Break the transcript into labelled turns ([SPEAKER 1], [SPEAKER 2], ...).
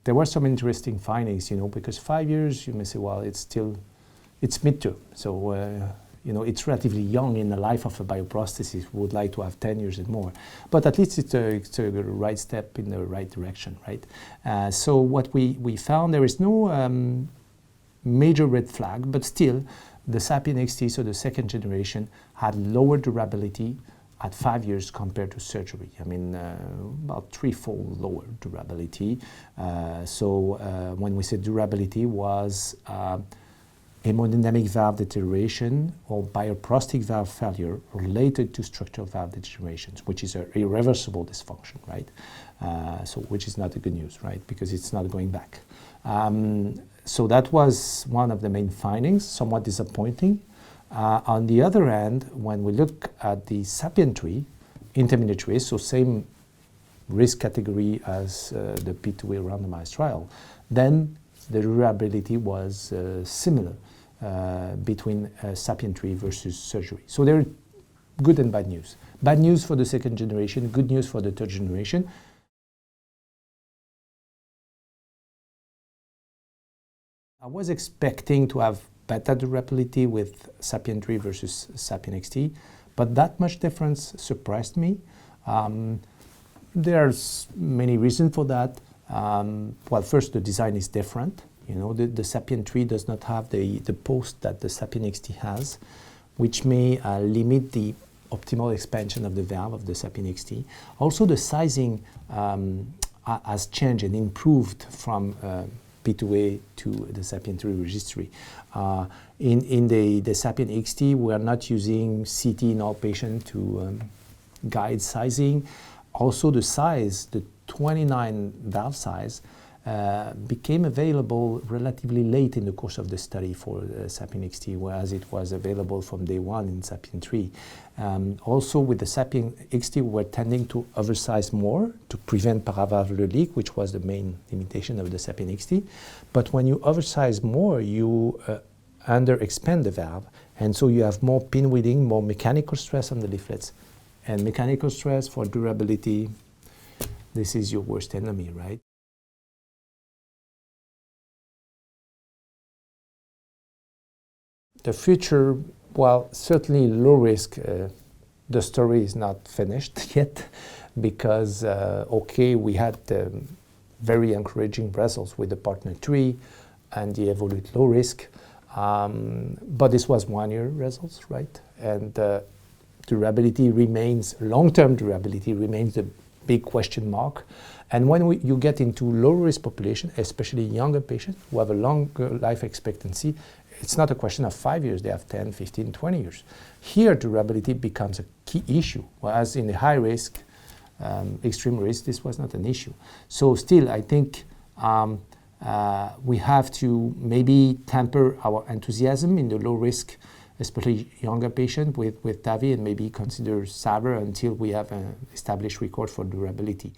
[SPEAKER 1] there were some interesting findings, because 5 years, you may say, well, it's midterm. So, it's relatively young in the life of a bioprosthesis. We would like to have 10 years and more. But at least it's a right step in the right direction, right? So what we found, there is no major red flag, but still, the SAPIEN XT, so the second generation, had lower durability at 5 years compared to surgery. I mean, about threefold lower durability. When we say durability was hemodynamic valve deterioration or bioprosthetic valve failure related to structural valve deteriorations, which is an irreversible dysfunction, right? Which is not the good news, right? Because it's not going back. So that was one of the main findings, somewhat disappointing. On the other hand, when we look at the SAPIEN 3, intermediate risk, so same risk category as the P2A randomized trial, then the durability was similar between SAPIEN 3 versus surgery. So there are good and bad news. Bad news for the second generation, good news for the third generation. I was expecting to have better durability with SAPIEN 3 versus SAPIEN XT, but that much difference surprised me. There's many reasons for that. Well, first, the design is different. The SAPIEN 3 does not have the post that the SAPIEN XT has, which may limit the optimal expansion of the valve of the SAPIEN XT. Also, the sizing has changed and improved from P2A to the SAPIEN 3 registry. In the SAPIEN XT, we are not using CT in all patients to guide sizing. Also, the size, the 29 valve size, became available relatively late in the course of the study for SAPIEN XT, whereas it was available from day one in SAPIEN 3. Also, with the SAPIEN XT, we were tending to oversize more to prevent paravalvular leak, which was the main limitation of the SAPIEN XT. But when you oversize more, you underexpand the valve, and so you have more pinwheeling, more mechanical stress on the leaflets. And mechanical stress for durability, this is your worst enemy, right? The future, well, certainly low risk, the story is not finished yet because, we had very encouraging results with the PARTNER 3 and the Evolute low risk, but this was 1 year results, right? And durability remains, long-term durability remains the big question mark. And when you get into low-risk population, especially younger patients who have a longer life expectancy, it's not a question of 5 years, they have 10, 15, 20 years. Here, durability becomes a key issue, whereas in the high risk, extreme risk, this was not an issue. So still, I think we have to maybe temper our enthusiasm in the low risk, especially younger patient with TAVI, and maybe consider SAVR until we have an established record for durability.